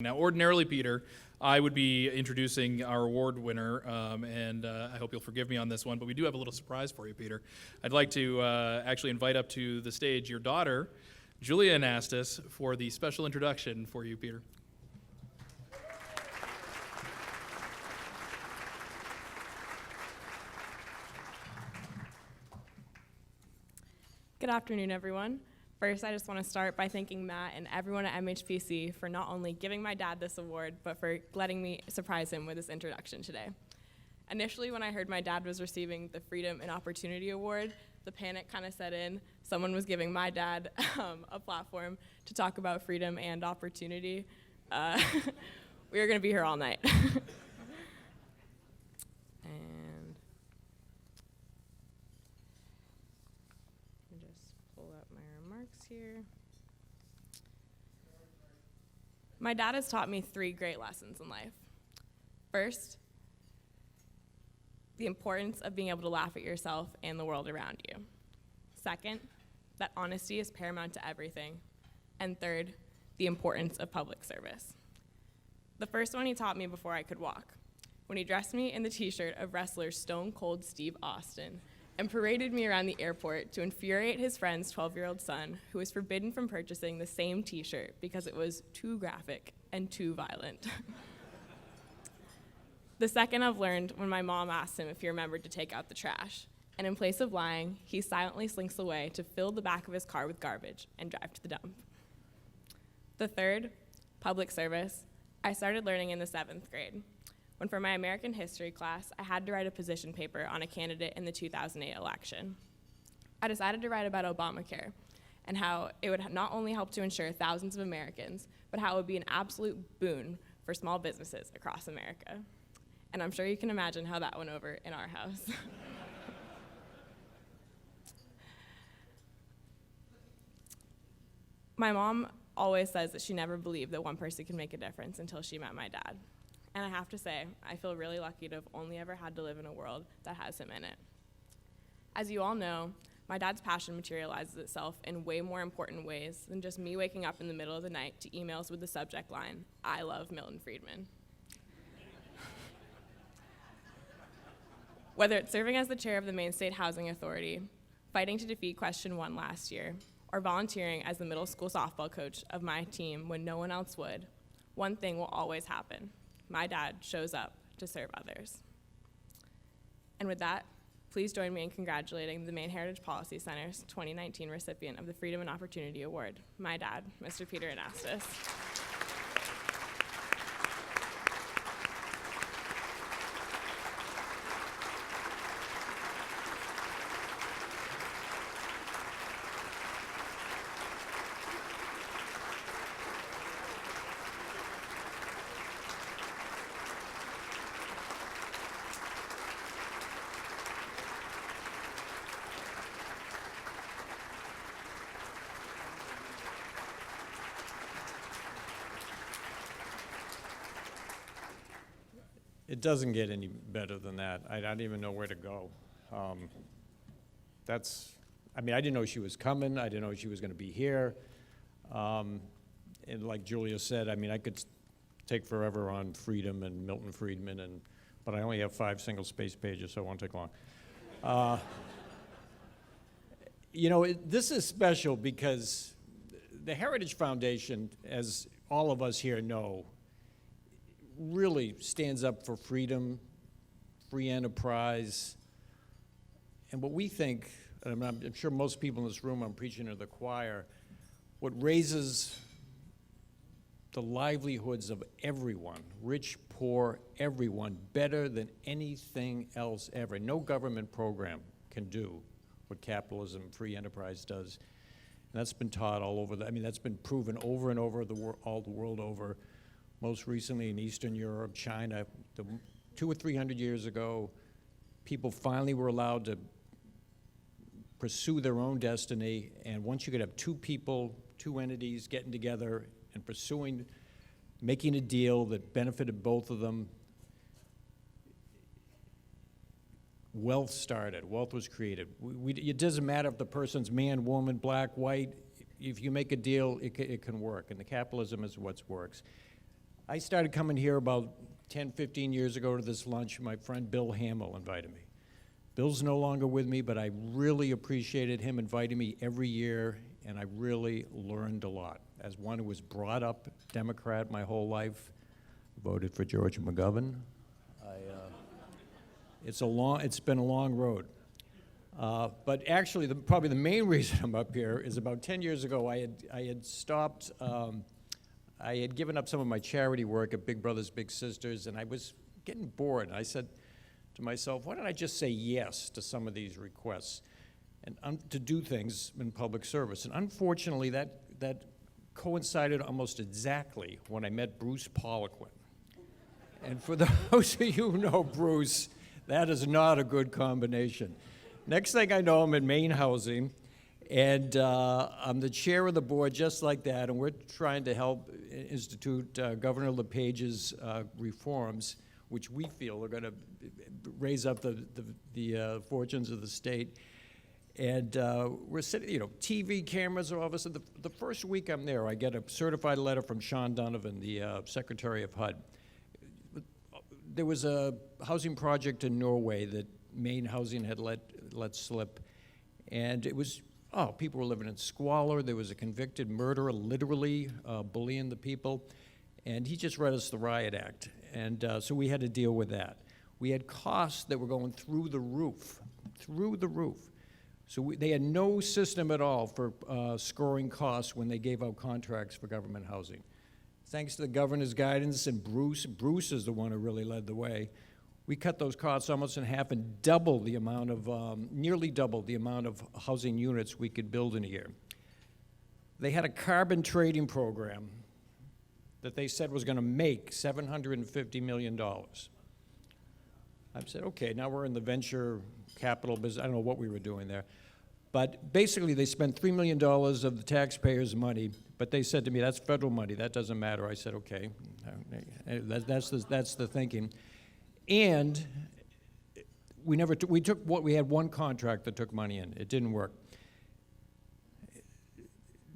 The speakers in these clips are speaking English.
Now, ordinarily, Peter, I would be introducing our award winner, and I hope you'll forgive me on this one, but we do have a little surprise for you, Peter. I'd like to actually invite up to the stage your daughter, Julia Anastos, for the special introduction for you, Peter. Good afternoon, everyone. First, I just want to start by thanking Matt and everyone at MHPC for not only giving my dad this award, but for letting me surprise him with this introduction today. Initially, when I heard my dad was receiving the Freedom and Opportunity Award, the panic kind of set in. Someone was giving my dad a platform to talk about freedom and opportunity. We are going to be here all night. Here. My dad has taught me 3 great lessons in life. First, the importance of being able to laugh at yourself and the world around you. Second, that honesty is paramount to everything. And third, the importance of public service. The first one he taught me before I could walk, when he dressed me in the t-shirt of wrestler Stone Cold Steve Austin and paraded me around the airport to infuriate his friend's 12-year-old son, who was forbidden from purchasing the same t-shirt because it was too graphic and too violent. The second I've learned when my mom asked him if he remembered to take out the trash, and in place of lying, he silently slinks away to fill the back of his car with garbage and drive to the dump. The third, public service, I started learning in the 7th grade, when for my American history class, I had to write a position paper on a candidate in the 2008 election. I decided to write about Obamacare and how it would not only help to insure thousands of Americans, but how it would be an absolute boon for small businesses across America. And I'm sure you can imagine how that went over in our house. My mom always says that she never believed that one person could make a difference until she met my dad. And I have to say, I feel really lucky to have only ever had to live in a world that has him in it. As you all know, my dad's passion materializes itself in way more important ways than just me waking up in the middle of the night to emails with the subject line, "I love Milton Friedman." Whether it's serving as the chair of the Maine State Housing Authority, fighting to defeat Question 1 last year, or volunteering as the middle school softball coach of my team when no one else would, one thing will always happen. My dad shows up to serve others. And with that, please join me in congratulating the Maine Heritage Policy Center's 2019 recipient of the Freedom and Opportunity Award, my dad, Mr. Peter Anastos. It doesn't get any better than that. I don't even know where to go. I didn't know she was coming. I didn't know she was going to be here. And like Julia said, I could take forever on freedom and Milton Friedman, but I only have 5 single-space pages, so it won't take long. This is special because the Heritage Foundation, as all of us here know, really stands up for freedom, free enterprise, and what we think, and I'm sure most people in this room, I'm preaching to the choir, what raises the livelihoods of everyone, rich, poor, everyone, better than anything else ever. No government program can do what capitalism, free enterprise does. And that's been taught all over, that's been proven over and over all the world over. Most recently in Eastern Europe, China, 200 or 300 years ago, people finally were allowed to pursue their own destiny, and once you could have 2 people, 2 entities getting together and making a deal that benefited both of them, wealth started, wealth was created. It doesn't matter if the person's man, woman, black, white, if you make a deal, it can work, and the capitalism is what works. I started coming here about 10, 15 years ago to this lunch. My friend Bill Hamill invited me. Bill's no longer with me, but I really appreciated him inviting me every year, and I really learned a lot. As one who was brought up Democrat my whole life, voted for George McGovern. It's been a long road. But actually, probably the main reason I'm up here is about 10 years ago, I had stopped, I had given up some of my charity work at Big Brothers Big Sisters, and I was getting bored. I said to myself, why don't I just say yes to some of these requests and to do things in public service? And unfortunately, that coincided almost exactly when I met Bruce Poliquin. And for those of you who know Bruce, that is not a good combination. Next thing I know, I'm in Maine Housing, and I'm the chair of the board just like that, and we're trying to help institute Governor LePage's reforms, which we feel are going to raise up the fortunes of the state. And we're sitting, TV cameras are obviously, the first week I'm there, I get a certified letter from Sean Donovan, the Secretary of HUD. There was a housing project in Norway that Maine Housing had let slip, and it was, people were living in squalor. There was a convicted murderer literally bullying the people, and he just read us the Riot Act, and so we had to deal with that. We had costs that were going through the roof. So they had no system at all for scoring costs when they gave out contracts for government housing. Thanks to the governor's guidance and Bruce is the one who really led the way, we cut those costs almost in half and nearly doubled the amount of housing units we could build in a year. They had a carbon trading program that they said was going to make $750 million. I said, okay, now we're in the venture capital business. I don't know what we were doing there. But basically, they spent $3 million of the taxpayers' money, but they said to me, that's federal money, that doesn't matter. I said, okay, that's the thinking. And we had one contract that took money in. It didn't work.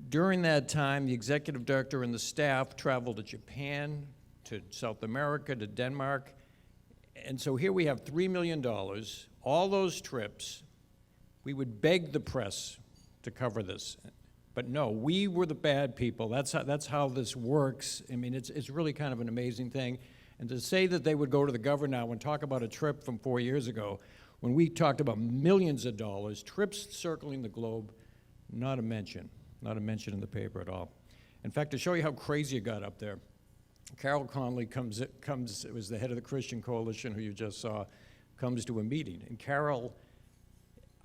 During that time, the executive director and the staff traveled to Japan, to South America, to Denmark. And so here we have $3 million, all those trips. We would beg the press to cover this. But no, we were the bad people. That's how this works. I mean, it's really kind of an amazing thing. And to say that they would go to the governor now and talk about a trip from 4 years ago, when we talked about millions of dollars, trips circling the globe, not a mention in the paper at all. In fact, to show you how crazy it got up there, Carol Conley it was the head of the Christian Coalition, who you just saw, comes to a meeting. And Carol,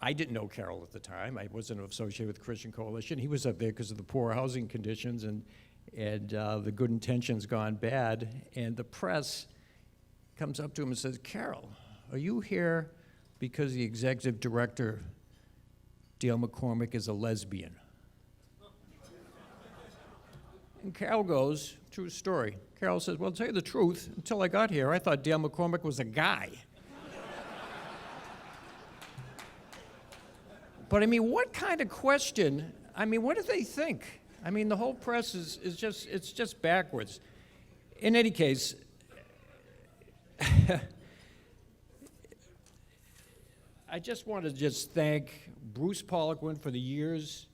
I didn't know Carol at the time. I wasn't associated with the Christian Coalition. He was up there because of the poor housing conditions and the good intentions gone bad. And the press comes up to him and says, Carol, are you here because the executive director, Dale McCormick, is a lesbian? And Carol goes, true story. Carol says, well, to tell you the truth, until I got here, I thought Dale McCormick was a guy. But I mean, what kind of question? I mean, what do they think? I mean, the whole press is just backwards. In any case, I just want to thank Bruce Poliquin for the years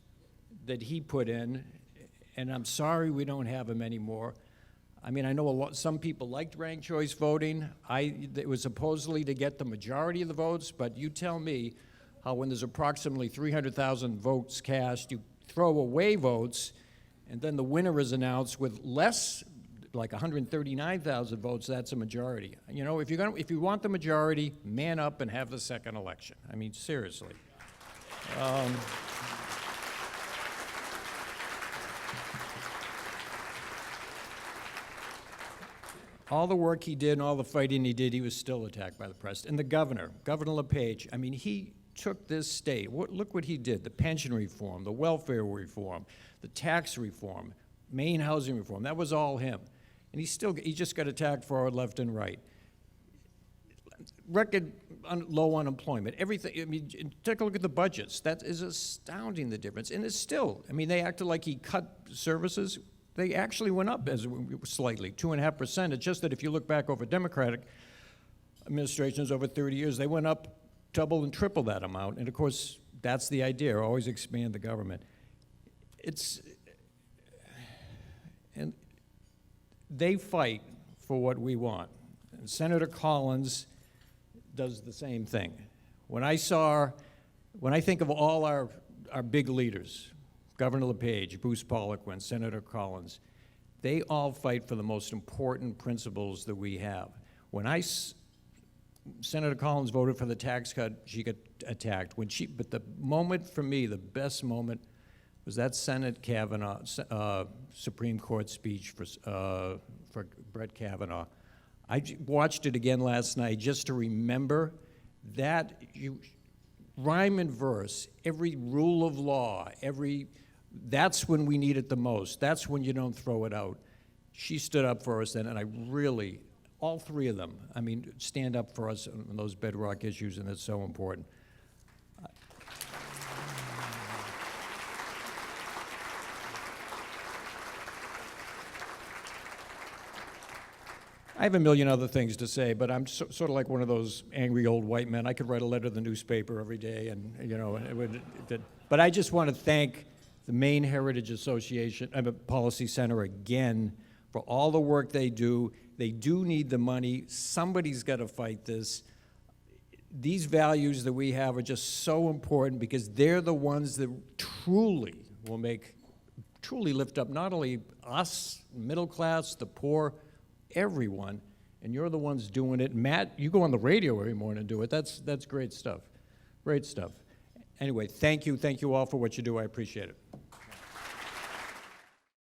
that he put in, and I'm sorry we don't have him anymore. I mean, I know some people liked ranked choice voting. It was supposedly to get the majority of the votes, but you tell me how when there's approximately 300,000 votes cast, you throw away votes, and then the winner is announced with less, like 139,000 votes, that's a majority. You know, if you want the majority, man up and have the second election. I mean, seriously. All the work he did and all the fighting he did, he was still attacked by the press. And the Governor LePage, I mean, he took this state. Look what he did: the pension reform, the welfare reform, the tax reform, Maine housing reform. That was all him. And he just got attacked forward, left, and right. Record low unemployment, everything. I mean, take a look at the budgets. That is astounding, the difference. And it's still, I mean, they acted like he cut services. They actually went up slightly, 2.5%. It's just that if you look back over Democratic administrations over 30 years, they went up double and triple that amount. And of course, that's the idea, always expand the government. And they fight for what we want. And Senator Collins does the same thing. When I think of all our big leaders, Governor LePage, Bruce Poliquin, Senator Collins, they all fight for the most important principles that we have. Senator Collins voted for the tax cut, she got attacked. But the moment for me, the best moment, was that Senate Kavanaugh, Supreme Court speech for Brett Kavanaugh. I watched it again last night just to remember that rhyme and verse, every rule of law, that's when we need it the most. That's when you don't throw it out. She stood up for us then, and I really, all three of them, stand up for us on those bedrock issues, and it's so important. I have a million other things to say, but I'm sort of like one of those angry old white men. I could write a letter to the newspaper every day, and but I just want to thank the Maine Heritage Policy Center again for all the work they do. They do need the money. Somebody's got to fight this. These values that we have are just so important because they're the ones that truly lift up not only us, middle class, the poor, everyone, and you're the ones doing it. Matt, you go on the radio every morning and do it. That's great stuff. Great stuff. Anyway, thank you all for what you do. I appreciate it.